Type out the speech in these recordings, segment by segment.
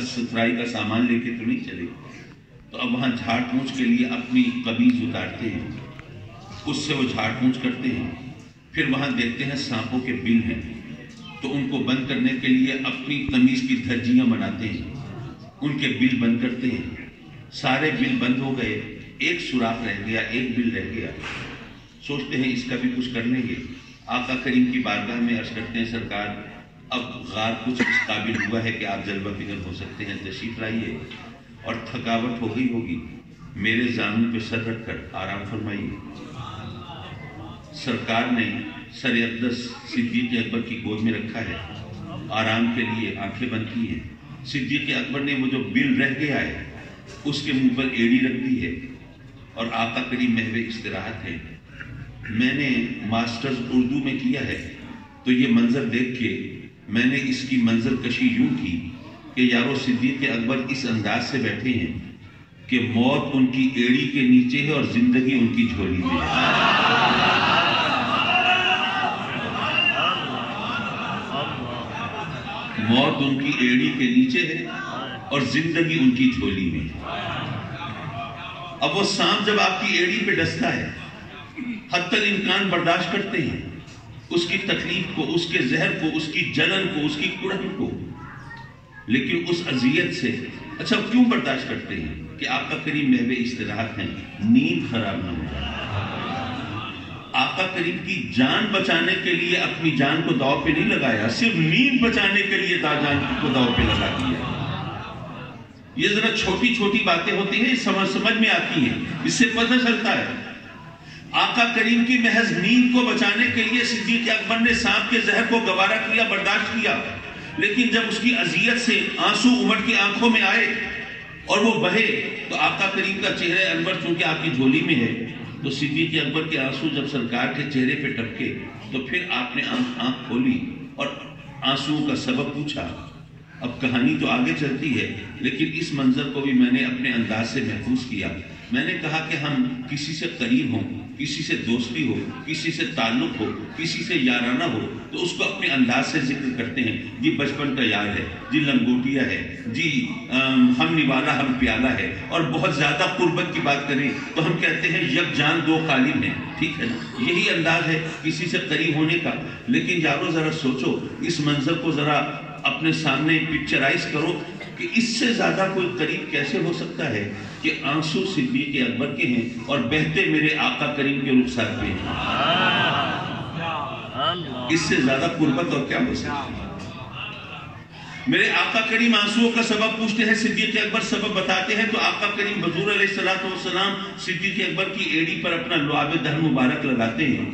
صفائی کا سامان لے کے تو نہیں چلے. تو اب وہاں جھاڑ پونچھ کے لیے اپنی قمیض اتارتے ہیں، اس سے وہ جھاڑ پونچھ کرتے ہیں. پھر وہاں دیکھتے ہیں سانپوں کے بل ہیں، تو ان کو بند کرنے کے لیے اپنی قمیض کی دھجیاں بناتے ہیں، ان کے بل بند کرتے ہیں. سارے بل بند ہو گئے، ایک سوراخ رہ گیا، ایک بل رہ گیا. سوچتے ہیں اس کا بھی کچھ کر لیں گے. آقا کریم کی بارگاہ میں عرض کرتے ہیں سرکار اب غار کچھ اس قابل ہوا ہے کہ آپ جلوہ فکر ہو سکتے ہیں، تشریف لائیے. اور تھکاوٹ ہو گئی ہوگی، میرے زانوں پہ سر رکھ کر آرام فرمائیے. سرکار نے سر اقدس صدیق اکبر کی گود میں رکھا ہے، آرام کے لیے آنکھیں بند کی ہیں. صدیق اکبر نے وہ جو بل رہ گیا ہے اس کے منہ پر ایڑی رکھ دی ہے اور آقا کریم محو استراحت ہے. میں نے ماسٹرز اردو میں کیا ہے، تو یہ منظر دیکھ کے میں نے اس کی منظر کشی یوں کی کہ یارو صدیق اکبر اس انداز سے بیٹھے ہیں کہ موت ان کی ایڑی کے نیچے ہے اور زندگی ان کی جھولی میں ہے. موت ان کی ایڑی کے نیچے ہے اور زندگی ان کی جھولی میں ہے. اب وہ سانپ جب آپ کی ایڑی پہ ڈستا ہے، حتی الامکان برداشت کرتے ہیں اس کی تکلیف کو، اس کے زہر کو، اس کی جلن کو، اس کی کڑن کو، لیکن اس اذیت سے اچھا کیوں برداشت کرتے ہیں کہ آقا کریم محو استراحت ہیں، نیند خراب نہ ہو جائے. آقا کریم کی جان بچانے کے لیے اپنی جان کو داؤ پہ نہیں لگایا، صرف نیند بچانے کے لیے جان کو داؤ پہ لگا دیا. یہ ذرا چھوٹی چھوٹی باتیں ہوتی ہیں، سمجھ میں آتی ہیں، اس سے پتہ چلتا ہے. آقا کریم کی محض نیند کو بچانے کے لیے صدیق اکبر نے سانپ کے زہر کو گوارا کیا، برداشت کیا. لیکن جب اس کی اذیت سے آنسو امٹ کی آنکھوں میں آئے اور وہ بہے تو آقا کریم کا چہرہ انور چونکہ آپ کی جھولی میں ہے، تو صدیق اکبر کے آنسو جب سرکار کے چہرے پہ ٹپکے تو پھر آپ نے آنکھ کھولی اور آنسو کا سبب پوچھا. اب کہانی تو آگے چلتی ہے، لیکن اس منظر کو بھی میں نے اپنے انداز سے محفوظ کیا. میں نے کہا کہ ہم کسی سے قریب ہوں، کسی سے دوستی ہو، کسی سے تعلق ہو، کسی سے یارانہ ہو، تو اس کو اپنے انداز سے ذکر کرتے ہیں. جی بچپن کا یار ہے، جی لنگوٹیا ہے، جی ہم نوالا ہم پیالہ ہے. اور بہت زیادہ قربت کی بات کریں تو ہم کہتے ہیں یک جان دو قالب ہیں. ٹھیک ہے نا، یہی انداز ہے کسی سے قریب ہونے کا. لیکن یارو ذرا سوچو، اس منظر کو ذرا اپنے سامنے پکچرائز کرو کہ اس سے زیادہ کوئی قریب کیسے ہو سکتا ہے کہ آنسو صدیق اکبر کے ہیں اور بہتے میرے آقا کریم کے رخسار پہ ہیں. اس سے زیادہ قربت اور کیا ہو سکتا ہے. میرے آقا کریم آنسوؤں کا سبب پوچھتے ہیں، صدیق اکبر سبب بتاتے ہیں، تو آقا کریم حضور علیہ السلام صدیق اکبر کی ایڑی پر اپنا لعاب دہن مبارک لگاتے ہیں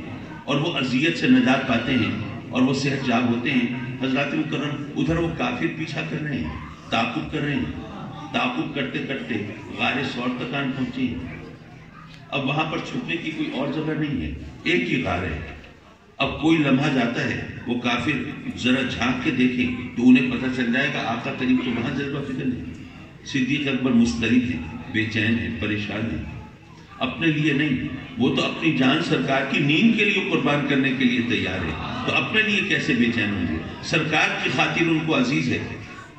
اور وہ اذیت سے نجات پاتے ہیں اور وہ صحت یاب ہوتے ہیں. حضرات مکرم ادھر وہ کافر پیچھا کر رہے ہیں، تعاقب کر رہے ہیں. تعاقب کرتے کرتے غار ثور تک آن پہنچے ہیں. اب وہاں پر چھپنے کی کوئی اور جگہ نہیں ہے، ایک ہی غار ہے. اب کوئی لمحہ جاتا ہے، وہ کافر ذرا جھانک کے دیکھیں تو انہیں پتہ چل جائے گا آقا کریم تو وہاں جلوہ فکر نہیں. صدیق اکبر مضطرب ہیں، بے چین ہیں، پریشان ہیں. اپنے لیے نہیں، وہ تو اپنی جان سرکار کی نیند کے لیے قربان کرنے کے لیے تیار ہے، تو اپنے لیے کیسے بے چین ہوں گے. سرکار کی خاطر ان کو عزیز ہے،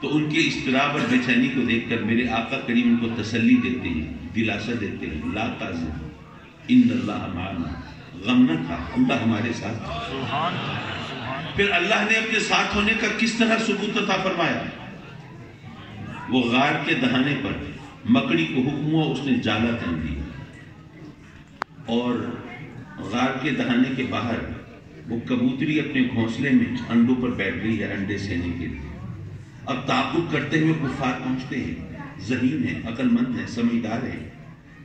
تو ان کے اضطراب اور بے چینی کو دیکھ کر میرے آقا کریم ان کو تسلی دیتے ہیں، دلاسا دیتے ہیں. لا تحزن ان اللہ معنا، غم نہ کھا، اللہ ہمارے ساتھ. پھر اللہ نے اپنے ساتھ ہونے کا کس طرح ثبوت عطا فرمایا. وہ غار کے دہانے پر مکڑی کو حکم ہوا، اس نے جالا تن دیا اور غار کے دہانے کے باہر وہ کبوتری اپنے گھونسلے میں انڈوں پر بیٹھ گئی ہے انڈے سینے کے لیے. اب تعاقب کرتے ہوئے کفار پہنچتے ہیں، ذہین ہیں، عقل مند ہیں، سمجھدار ہیں.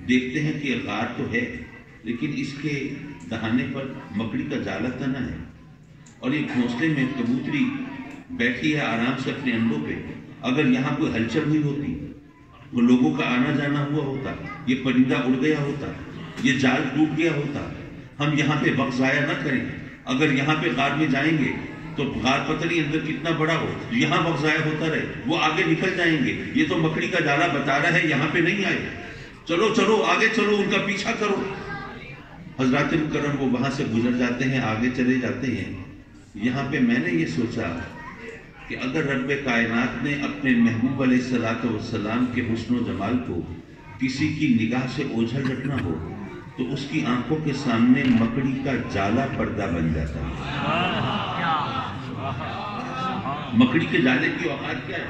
دیکھتے ہیں کہ غار تو ہے لیکن اس کے دہانے پر مکڑی کا جالا تنا ہے اور یہ گھونسلے میں کبوتری بیٹھی ہے آرام سے اپنے انڈوں پہ. اگر یہاں کوئی ہلچل ہوئی ہوتی، وہ لوگوں کا آنا جانا ہوا ہوتا، یہ پرندہ اڑ گیا ہوتا، یہ جال ٹوٹ گیا ہوتا. ہم یہاں پہ وقت ضائع نہ کریں. اگر یہاں پہ غار میں جائیں گے تو غار پتہ نہیں اندر کتنا بڑا ہو، یہاں وقت ضائع ہوتا رہے. وہ آگے نکل جائیں گے، یہ تو مکڑی کا جالا بتا رہا ہے یہاں پہ نہیں آئے، چلو چلو آگے چلو، ان کا پیچھا کرو. حضرات مکرم وہ وہاں سے گزر جاتے ہیں، آگے چلے جاتے ہیں. یہاں پہ میں نے یہ سوچا کہ اگر رب کائنات نے اپنے محبوب علیہ الصلوۃ والسلام کے حسن و جمال کو کسی کی نگاہ سے اوجھل رکھنا ہو تو اس کی آنکھوں کے سامنے مکڑی کا جالا پردہ بن جاتا ہے۔ مکڑی کے جالے کی اوقات کیا ہے،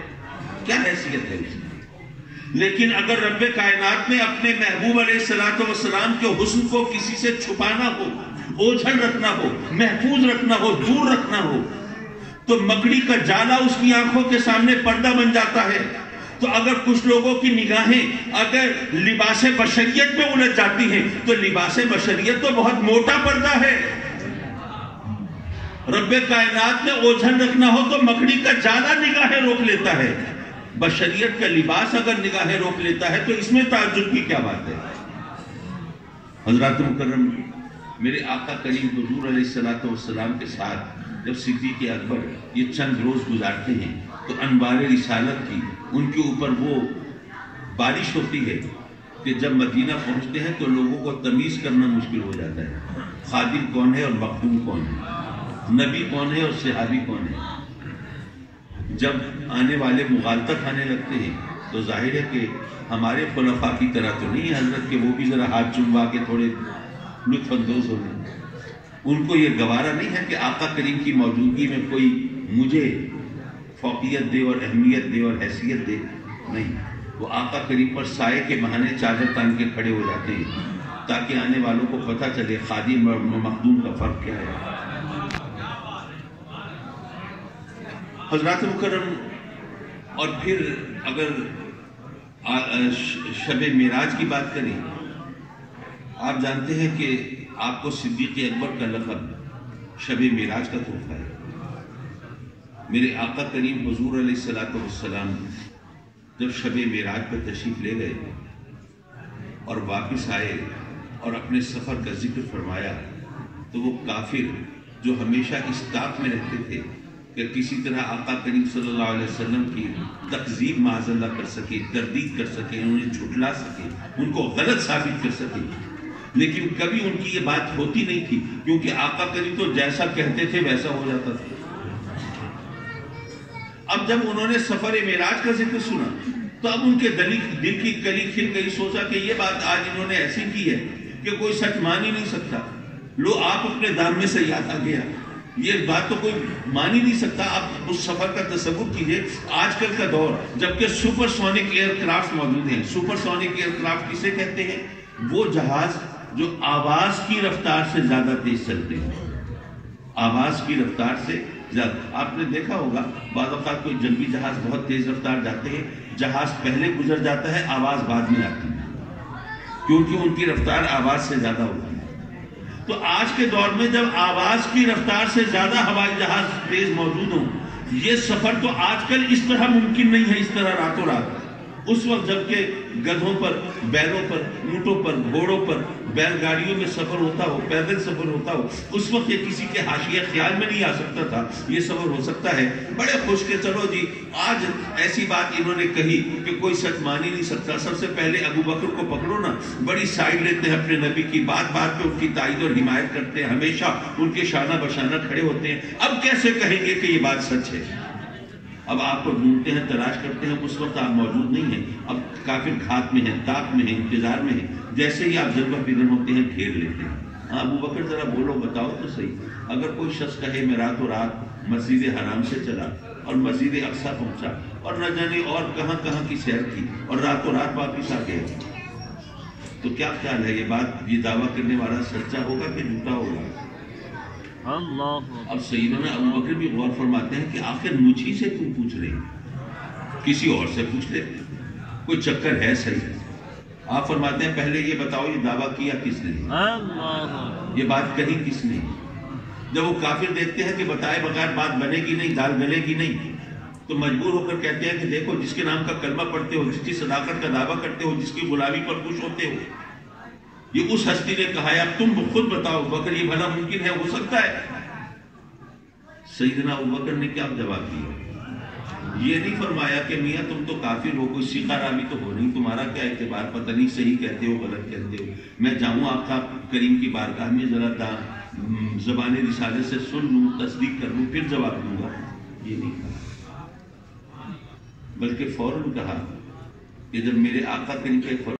کیا حیثیت ہے اس کی؟ لیکن اگر رب کائنات نے اپنے محبوب علیہ الصلوۃ والسلام کے حسن کو کسی سے چھپانا ہو، اوجھل رکھنا ہو، محفوظ رکھنا ہو، دور رکھنا ہو، تو مکڑی کا جالا اس کی آنکھوں کے سامنے پردہ بن جاتا ہے۔ تو اگر کچھ لوگوں کی نگاہیں اگر لباس بشریت میں الجھ جاتی ہیں تو لباس بشریت تو بہت موٹا پردہ ہے۔ رب کائنات میں اوجھل رکھنا ہو تو مکڑی کا جالا نگاہیں روک لیتا ہے، بشریت کا لباس اگر نگاہیں روک لیتا ہے تو اس میں تعجب کی کیا بات ہے؟ حضرات مکرم، میرے آقا کریم حضور علیہ الصلوۃ والسلام کے ساتھ جب صدیق اکبر یہ چند روز گزارتے ہیں تو انوار رسالت کی ان کے اوپر وہ بارش ہوتی ہے کہ جب مدینہ پہنچتے ہیں تو لوگوں کو تمیز کرنا مشکل ہو جاتا ہے، خادم کون ہے اور مخدوم کون ہے، نبی کون ہے اور صحابی کون ہے۔ جب آنے والے مغالطہ کھانے لگتے ہیں تو ظاہر ہے کہ ہمارے خلفاء کی طرح تو نہیں ہے حضرت کہ وہ بھی ذرا ہاتھ چموا کے تھوڑے لطف اندوز ہو جائیں۔ ان کو یہ گوارا نہیں ہے کہ آقا کریم کی موجودگی میں کوئی مجھے فوقیت دے اور اہمیت دے اور حیثیت دے، نہیں، وہ آقا کریم پر سائے کے بہانے چادر تان کے کھڑے ہو جاتے ہیں تاکہ آنے والوں کو پتہ چلے خادم اور مخدوم کا فرق کیا ہے۔ حضرات مکرم، اور پھر اگر شب معراج کی بات کریں، آپ جانتے ہیں کہ آپ کو صدیق اکبر کا لقب شب معراج کا تحفہ ہے۔ میرے آقا کریم حضور علیہ الصلوۃ والسلام جب شب معراج پر تشریف لے گئے اور واپس آئے اور اپنے سفر کا ذکر فرمایا تو وہ کافر جو ہمیشہ اس طاق میں رہتے تھے کہ کسی طرح آقا کریم صلی اللہ علیہ وسلم کی تکذیب معاذ اللہ کر سکے، تردید کر سکے، انہیں جھٹلا سکے، ان کو غلط ثابت کر سکے، لیکن کبھی ان کی یہ بات ہوتی نہیں تھی کیونکہ آقا کریم تو جیسا کہتے تھے ویسا ہو جاتا تھا۔ اب جب انہوں نے سفر معراج کا ذکر سنا تو اب ان کے دل کی کلی کھل گئی، سوچا کہ یہ بات آج انہوں نے ایسی کی ہے کہ کوئی سچ مان ہی نہیں سکتا، لو آپ اپنے دام میں سے یاد آ گیا، یہ بات تو کوئی مان ہی نہیں سکتا۔ آپ اس سفر کا تصور کیجئے، آج کل کا دور جبکہ سپر سونک ایئر کرافٹ موجود ہیں۔ سپر سونک ایئر کرافٹ کسے کہتے ہیں؟ وہ جہاز جو آواز کی رفتار سے زیادہ تیز چلتے ہیں، آواز کی رفتار سے زیادہ۔ آپ نے دیکھا ہوگا بعض اوقات کوئی جنگی جہاز بہت تیز رفتار جاتے ہیں، جہاز پہلے گزر جاتا ہے، آواز بعد میں آتی ہے کیونکہ ان کی رفتار آواز سے زیادہ ہوتی ہے۔ تو آج کے دور میں جب آواز کی رفتار سے زیادہ ہوائی جہاز تیز موجود ہوں، یہ سفر تو آج کل اس طرح ممکن نہیں ہے، اس طرح راتوں رات۔ اس وقت جبکہ گدھوں پر، بیلوں پر، اونٹوں پر، گھوڑوں پر، بیل گاڑیوں میں سفر ہوتا ہو، پیدل سفر ہوتا ہو، اس وقت یہ کسی کے حاشیے خیال میں نہیں آ سکتا تھا یہ سفر ہو سکتا ہے۔ بڑے خوش کے چلو جی آج ایسی بات انہوں نے کہی کہ کوئی سچ مان ہی نہیں سکتا، سب سے پہلے ابو بکر کو پکڑو نا، بڑی سائڈ لیتے ہیں اپنے نبی کی، بات بات پہ ان کی تائید اور حمایت کرتے ہیں، ہمیشہ ان کے شانہ بشانہ کھڑے ہوتے ہیں۔ اب کیسے کہیں گے کہ یہ بات سچ ہے؟ اب آپ کو ڈھونڈتے ہیں، تلاش کرتے ہیں، اس وقت آپ موجود نہیں ہیں، اب کافر گھات میں ہیں، طاق میں ہیں، انتظار میں ہیں، جیسے ہی آپ جلوہ فکر ہوتے ہیں گھیر لیتے ہیں۔ ابو بکر ذرا بولو، بتاؤ تو صحیح، اگر کوئی شخص کہے میں راتوں رات مسجد حرام سے چلا اور مسجد اقصیٰ پہنچا اور نہ جانے اور کہاں کہاں کی سیر کی اور راتوں رات واپس آ گئے، تو کیا خیال ہے یہ بات، یہ دعویٰ کرنے والا سچا ہوگا کہ جھوٹا ہوگا؟ اب سیدنا ابو بکر بھی غور فرماتے ہیں کہ آخر مجھ ہی سے کیوں پوچھ رہے ہیں، کسی اور سے پوچھ لے، کوئی چکر ہے صحیح۔ آپ فرماتے ہیں پہلے یہ بتاؤ یہ دعویٰ کیا کس نے، یہ بات کہی کس نے؟ جب وہ کافر دیکھتے ہیں کہ بتائے بغیر بات بنے گی نہیں، دال گلے گی نہیں، تو مجبور ہو کر کہتے ہیں کہ دیکھو جس کے نام کا کلمہ پڑھتے ہو، جس کی صداقت کا دعویٰ کرتے ہو، جس کی غلامی پر خوش ہوتے ہو، یہ اس ہستی نے کہا ہے، اب تم خود بتاؤ بکر یہ بھلا ممکن ہے، ہو سکتا ہے؟ سیدنا ابوبکر نے کیا جواب دیا؟ یہ نہیں فرمایا کہ میاں تم تو کافر ہو، کوئی سیکھا رامی تو ہو نہیں، تمہارا کیا اعتبار، پتہ نہیں صحیح کہتے ہو غلط کہتے ہو، میں جاؤں آقا کریم کی بارگاہ میں ذرا زبان رسالت سے سن لوں، تصدیق کر لوں، پھر جواب دوں گا، یہ نہیں کہا۔ بلکہ فوراً کہا کہ جب میرے آقا کریم کا